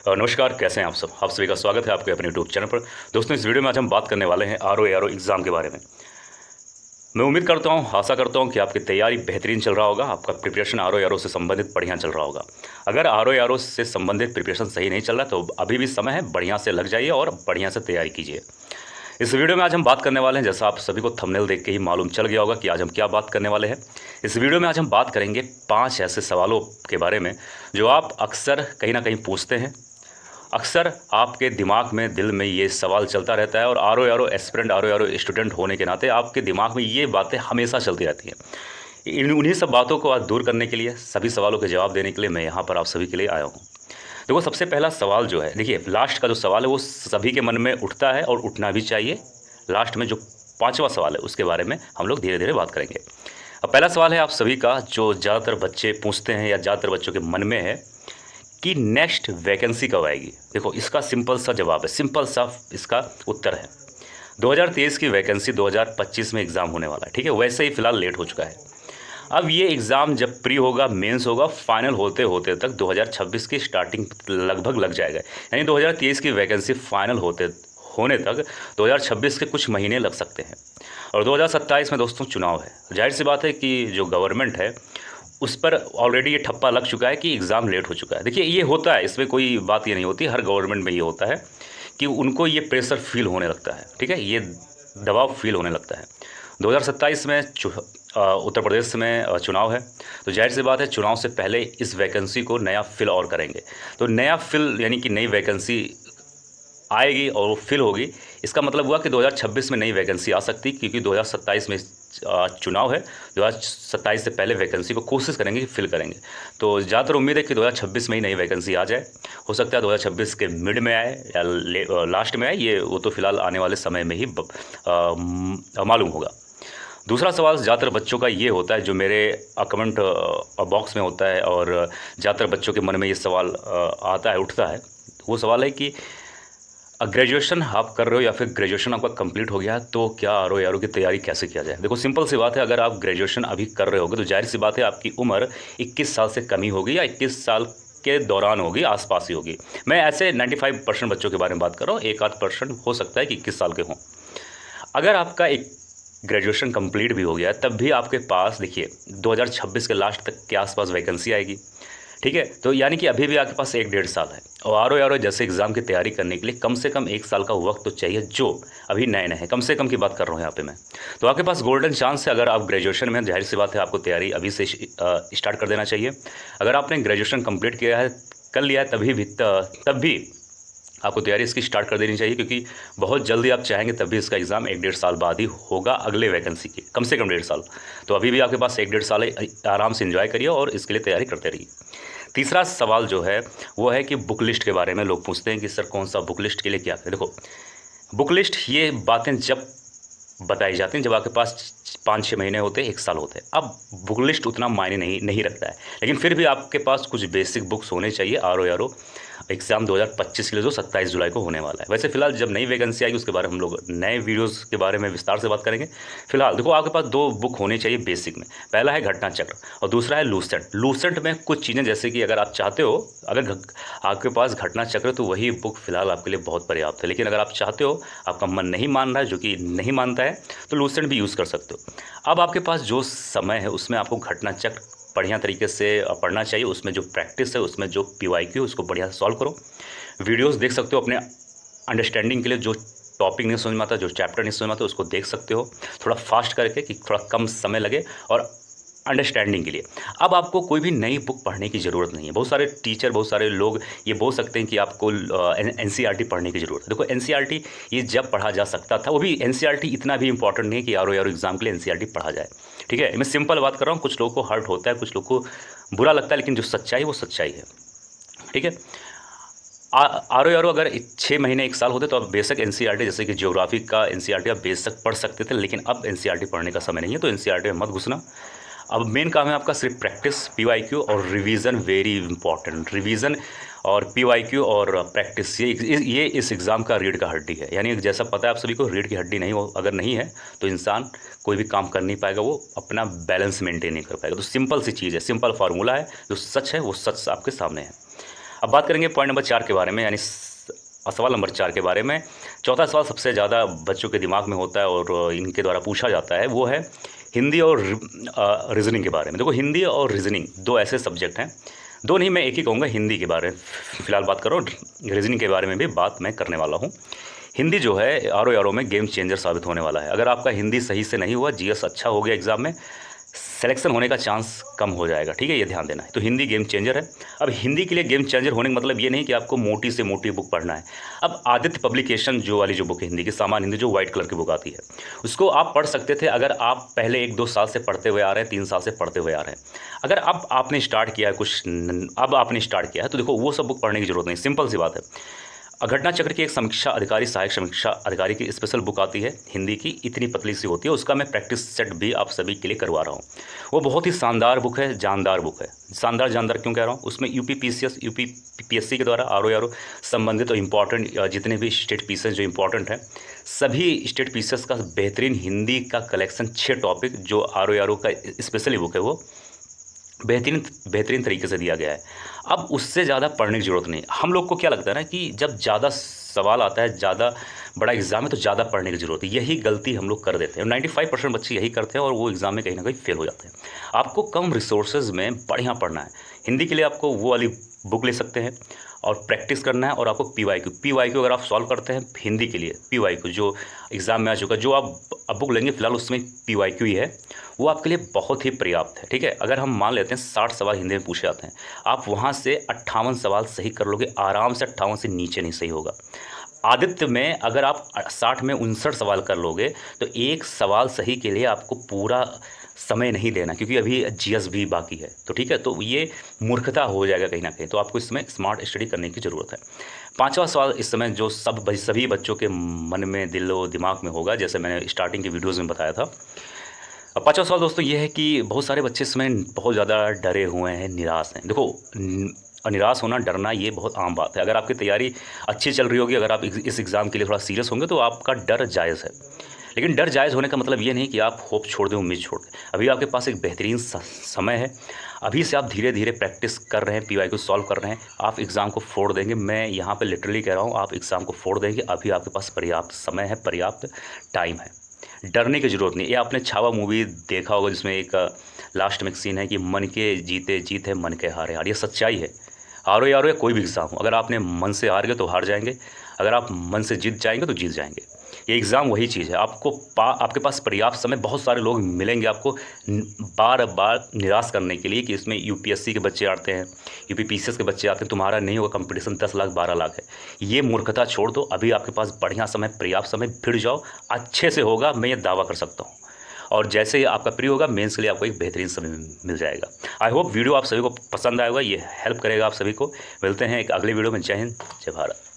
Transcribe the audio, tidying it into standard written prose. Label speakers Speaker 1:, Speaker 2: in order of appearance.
Speaker 1: नमस्कार, कैसे हैं आप सब। आप सभी का स्वागत है आपके अपने यूट्यूब चैनल पर। दोस्तों, इस वीडियो में आज हम बात करने वाले हैं आरओ एग्ज़ाम के बारे में। मैं उम्मीद करता हूं, आशा करता हूं कि आपकी तैयारी बेहतरीन चल रहा होगा, आपका प्रिपरेशन आरओ से संबंधित बढ़िया चल रहा होगा। अगर आरओ से संबंधित प्रिपरेशन सही नहीं चल रहा तो अभी भी समय है, बढ़िया से लग जाइए और बढ़िया से तैयारी कीजिए। इस वीडियो में आज हम बात करने वाले हैं, जैसा आप सभी को थंबनेल देख के ही मालूम चल गया होगा कि आज हम क्या बात करने वाले हैं। इस वीडियो में आज हम बात करेंगे 5 ऐसे सवालों के बारे में जो आप अक्सर कहीं ना कहीं पूछते हैं। अक्सर आपके दिमाग में, दिल में ये सवाल चलता रहता है और आरओ स्टूडेंट होने के नाते आपके दिमाग में ये बातें हमेशा चलती रहती हैं। उन्हीं सब बातों को आज दूर करने के लिए, सभी सवालों के जवाब देने के लिए मैं यहाँ पर आप सभी के लिए आया हूँ। देखो, सबसे पहला सवाल जो है, देखिए लास्ट का जो सवाल है वो सभी के मन में उठता है और उठना भी चाहिए। लास्ट में जो 5वां सवाल है उसके बारे में हम लोग धीरे धीरे बात करेंगे। अब पहला सवाल है आप सभी का, जो ज़्यादातर बच्चे पूछते हैं या ज़्यादातर बच्चों के मन में है कि नेक्स्ट वैकेंसी कब आएगी। देखो, इसका सिंपल सा जवाब है, सिंपल सा इसका उत्तर है 2023 की वैकेंसी 2025 में एग्ज़ाम होने वाला है। ठीक है, वैसे ही फ़िलहाल लेट हो चुका है। अब ये एग्ज़ाम जब प्री होगा, मेंस होगा, फाइनल होते होते तक 2026 की स्टार्टिंग लगभग लग जाएगा। यानी 2023 की वैकेंसी फाइनल होने तक 2026 के कुछ महीने लग सकते हैं। और 2027 में दोस्तों चुनाव है। जाहिर सी बात है कि जो गवर्नमेंट है उस पर ऑलरेडी ये ठप्पा लग चुका है कि एग्ज़ाम लेट हो चुका है। देखिए, ये होता है, इसमें कोई बात ये नहीं होती, हर गवर्नमेंट में ये होता है कि उनको ये प्रेशर फील होने लगता है। ठीक है, ये दबाव फील होने लगता है। 2027 में उत्तर प्रदेश में चुनाव है, तो जाहिर सी बात है चुनाव से पहले इस वैकेंसी को नया फिल और करेंगे। तो नया फिल यानी कि नई वैकेंसी आएगी और वो फिल होगी। इसका मतलब हुआ कि 2026 में नई वैकेंसी आ सकती, क्योंकि 2027 में चुनाव है। 2027 से पहले वैकेंसी को कोशिश करेंगे कि फिल करेंगे। तो ज़्यादातर उम्मीद है कि 2026 में ही नई वैकेंसी आ जाए। हो सकता है 2026 के मिड में आए या लास्ट में आए, ये वो तो फिलहाल आने वाले समय में ही मालूम होगा। दूसरा सवाल ज़्यादातर बच्चों का ये होता है, जो मेरे कमेंट बॉक्स में होता है और ज़्यादातर बच्चों के मन में ये सवाल आता है, उठता है। वो सवाल है कि ग्रेजुएशन आप कर रहे हो या फिर ग्रेजुएशन आपका कंप्लीट हो गया है, तो क्या आरओ की तैयारी कैसे किया जाए। देखो, सिंपल सी बात है, अगर आप ग्रेजुएशन अभी कर रहे होगे तो जाहिर सी बात है आपकी उम्र 21 साल से कमी होगी या 21 साल के दौरान होगी, आसपास ही होगी। मैं ऐसे 95% बच्चों के बारे में बात कर रहा हूँ, 1-8% हो सकता है कि 21 साल के हों। अगर आपका एक ग्रेजुएशन कंप्लीट भी हो गया तब भी आपके पास, देखिए, 2026 के लास्ट तक के आसपास वैकेंसी आएगी। ठीक है, तो यानी कि अभी भी आपके पास 1-1.5 साल है और आरओ जैसे एग्ज़ाम की तैयारी करने के लिए कम से कम 1 साल का वक्त तो चाहिए, जो अभी नए नए हैं। कम से कम की बात कर रहा हूँ यहाँ पे मैं। तो आपके पास गोल्डन चांस है। अगर आप ग्रेजुएशन में, जाहिर सी बात है आपको तैयारी अभी से स्टार्ट कर देना चाहिए। अगर आपने ग्रेजुएशन कंप्लीट किया है, कर लिया है, तब भी आपको तैयारी इसकी स्टार्ट कर देनी चाहिए, क्योंकि बहुत जल्दी आप चाहेंगे तब भी इसका एग्ज़ाम 1-1.5 साल बाद ही होगा, अगले वैकेंसी की, कम से कम 1.5 साल। तो अभी भी आपके पास 1-1.5 साल है, आराम से एंजॉय करिए और इसके लिए तैयारी करते रहिए। तीसरा सवाल जो है वो है कि बुक लिस्ट के बारे में लोग पूछते हैं कि सर कौन सा बुक लिस्ट के लिए क्या करें। देखो, बुक लिस्ट ये बातें जब बताई जाती हैं जब आपके पास 5-6 महीने होते हैं, 1 साल होते हैं। अब बुक लिस्ट उतना मायने नहीं रखता है, लेकिन फिर भी आपके पास कुछ बेसिक बुक्स होने चाहिए आरओ एग्ज़ाम 2025 के लिए, जो 27 जुलाई को होने वाला है। वैसे फिलहाल जब नई वैकेंसी आएगी उसके बारे में हम लोग नए वीडियोस के बारे में विस्तार से बात करेंगे। फिलहाल देखो, आपके पास 2 बुक होने चाहिए बेसिक में। पहला है घटना चक्र और दूसरा है लूसेंट। लूसेंट में कुछ चीज़ें, जैसे कि अगर आप चाहते हो, अगर आपके पास घटना चक्र, तो वही बुक फिलहाल आपके लिए बहुत पर्याप्त है। लेकिन अगर आप चाहते हो, आपका मन नहीं मान रहा है, जो कि नहीं मानता है, तो लूसेंट भी यूज़ कर सकते हो। अब आपके पास जो समय है उसमें आपको घटना चक्र बढ़िया तरीके से पढ़ना चाहिए। उसमें जो प्रैक्टिस है, उसमें जो पीवाईक्यू है, उसको बढ़िया से सॉल्व करो। वीडियोस देख सकते हो अपने अंडरस्टैंडिंग के लिए। जो टॉपिक नहीं समझ में आता, जो चैप्टर नहीं समझ में आता, उसको देख सकते हो थोड़ा फास्ट करके, कि थोड़ा कम समय लगे और अंडरस्टैंडिंग के लिए। अब आपको कोई भी नई बुक पढ़ने की ज़रूरत नहीं है। बहुत सारे टीचर, बहुत सारे लोग ये बोल सकते हैं कि आपको एनसीईआरटी पढ़ने की ज़रूरत है। देखो, एनसीईआरटी ये जब पढ़ा जा सकता था, वो भी एनसीईआरटी इतना भी इंपॉर्टेंट नहीं है कि आरओ एग्ज़ाम के लिए एनसीईआरटी पढ़ा जाए। ठीक है, मैं सिंपल बात कर रहा हूँ। कुछ लोगों को हर्ट होता है, कुछ लोगों को बुरा लगता है, लेकिन जो सच्चाई वो सच्चाई है। ठीक है, आरओ अगर 6 महीने 1 साल होते तो अब बेशक एनसीईआरटी, जैसे कि ज्योग्राफी का एनसीईआरटी आप बेशक पढ़ सकते थे, लेकिन अब एनसीईआरटी पढ़ने का समय नहीं है, तो एनसीईआरटी में मत घुसना। अब मेन काम है आपका सिर्फ प्रैक्टिस, पीवाईक्यू और रिवीजन। वेरी इंपॉर्टेंट, रिवीजन और पीवाईक्यू और प्रैक्टिस, ये इस एग्ज़ाम का रीढ़ का हड्डी है। यानी जैसा पता है आप सभी को, रीढ़ की हड्डी नहीं हो, अगर नहीं है तो इंसान कोई भी काम कर नहीं पाएगा, वो अपना बैलेंस मेंटेन नहीं कर पाएगा। तो सिंपल सी चीज़ है, सिंपल फार्मूला है, जो सच है वो सच आपके सामने है। अब बात करेंगे पॉइंट नंबर 4 के बारे में, यानी सवाल नंबर 4 के बारे में। चौथा सवाल सबसे ज़्यादा बच्चों के दिमाग में होता है और इनके द्वारा पूछा जाता है, वो है हिंदी और रीजनिंग के बारे में। देखो, हिंदी और रीजनिंग दो ऐसे सब्जेक्ट हैं, दो नहीं, मैं एक ही कहूँगा, हिंदी के बारे में फ़िलहाल बात करो, रीजनिंग के बारे में भी बात मैं करने वाला हूँ। हिंदी जो है आर में गेम चेंजर साबित होने वाला है। अगर आपका हिंदी सही से नहीं हुआ, जीएस अच्छा हो गया एग्ज़ाम में, सिलेक्शन होने का चांस कम हो जाएगा, ठीक है, ये ध्यान देना है। तो हिंदी गेम चेंजर है। अब हिंदी के लिए गेम चेंजर होने का मतलब ये नहीं कि आपको मोटी से मोटी बुक पढ़ना है। अब आदित्य पब्लिकेशन जो वाली जो बुक है हिंदी की, सामान्य हिंदी, जो वाइट कलर की बुक आती है, उसको आप पढ़ सकते थे अगर आप पहले 1-2 साल से पढ़ते हुए आ रहे हैं, 3 साल से पढ़ते हुए आ रहे हैं। अगर अब आपने स्टार्ट किया है अब आपने स्टार्ट किया है, तो देखो वो सब बुक पढ़ने की जरूरत नहीं, सिंपल सी बात है। घटना चक्र की एक समीक्षा अधिकारी, सहायक समीक्षा अधिकारी की स्पेशल बुक आती है हिंदी की, इतनी पतली सी होती है, उसका मैं प्रैक्टिस सेट भी आप सभी के लिए करवा रहा हूँ। वो बहुत ही शानदार बुक है, जानदार बुक है। शानदार जानदार क्यों कह रहा हूँ? उसमें यूपीपीएससी के द्वारा आर संबंधित और इम्पॉर्टेंट जितने भी स्टेट पीसेस जो इम्पॉर्टेंट हैं, सभी स्टेट पीसेस का बेहतरीन हिंदी का कलेक्शन, 6 टॉपिक जो आर का स्पेशली बुक है, वो बेहतरीन तरीके से दिया गया है। अब उससे ज़्यादा पढ़ने की ज़रूरत नहीं। हम लोग को क्या लगता है ना कि जब ज़्यादा सवाल आता है, ज़्यादा बड़ा एग्ज़ाम है, तो ज़्यादा पढ़ने की ज़रूरत है। यही गलती हम लोग कर देते हैं। 95% बच्चे यही करते हैं और वो एग्ज़ाम में कहीं ना कहीं फेल हो जाते हैं। आपको कम रिसोर्सेज में बढ़िया पढ़ना है। हिंदी के लिए आपको वो वाली बुक ले सकते हैं और प्रैक्टिस करना है। और आपको पीवाईक्यू अगर आप सॉल्व करते हैं हिंदी के लिए, पीवाईक्यू जो एग्ज़ाम में आ चुका, जो आप अब बुक लेंगे फ़िलहाल उसमें पीवाईक्यू ही है, वो आपके लिए बहुत ही पर्याप्त है, ठीक है। अगर हम मान लेते हैं 60 सवाल हिंदी में पूछे जाते हैं, आप वहाँ से 58 सवाल सही कर लोगे आराम से, 58 से नीचे नहीं सही होगा। आदित्य में अगर आप 60 में 59 सवाल कर लोगे, तो एक सवाल सही के लिए आपको पूरा समय नहीं देना, क्योंकि अभी जीएस भी बाकी है, तो ठीक है। तो ये मूर्खता हो जाएगा कहीं ना कहीं, तो आपको इसमें स्मार्ट स्टडी करने की ज़रूरत है। 5वां सवाल इस समय जो सभी बच्चों के मन में, दिलो दिमाग में होगा, जैसे मैंने स्टार्टिंग के वीडियोज़ में बताया था। अब 5वां सवाल दोस्तों ये है कि बहुत सारे बच्चे इसमें बहुत ज़्यादा डरे हुए हैं, निराश हैं। देखो, निराश होना, डरना, ये बहुत आम बात है। अगर आपकी तैयारी अच्छी चल रही होगी, अगर आप इस एग्ज़ाम के लिए थोड़ा सीरियस होंगे, तो आपका डर जायज़ है। लेकिन डर जायज़ होने का मतलब ये नहीं कि आप होप छोड़ दें, उम्मीद छोड़ दें। अभी आपके पास एक बेहतरीन समय है। अभी से आप धीरे धीरे प्रैक्टिस कर रहे हैं, पीवाई को सॉल्व कर रहे हैं, आप एग्ज़ाम को फोड़ देंगे। मैं यहाँ पे लिटरली कह रहा हूँ, आप एग्ज़ाम को फोड़ देंगे। अभी आपके पास पर्याप्त समय है, पर्याप्त टाइम है, डरने की ज़रूरत नहीं। ये आपने छावा मूवी देखा होगा, जिसमें एक लास्ट में एक सीन है कि मन के जीते जीत है, मन के हारे हार। ये सच्चाई है। आर या कोई भी एग्ज़ाम हो, अगर आपने मन से हार गए तो हार जाएंगे, अगर आप मन से जीत जाएंगे तो जीत जाएंगे। ये एग्ज़ाम वही चीज़ है। आपके पास पर्याप्त समय, बहुत सारे लोग मिलेंगे आपको बार बार निराश करने के लिए कि इसमें यूपीएससी के बच्चे आते हैं, यूपीपीसीएस के बच्चे आते हैं, तुम्हारा नहीं होगा, कंपटीशन 10 लाख 12 लाख है। ये मूर्खता छोड़ दो। अभी आपके पास बढ़िया समय, पर्याप्त समय, भिड़ जाओ, अच्छे से होगा, मैं ये दावा कर सकता हूँ। और जैसे ही आपका प्री होगा, मेंस के लिए आपको एक बेहतरीन समय मिल जाएगा। आई होप वीडियो आप सभी को पसंद आएगा, ये हेल्प करेगा आप सभी को। मिलते हैं एक अगले वीडियो में। जय हिंद, जय भारत।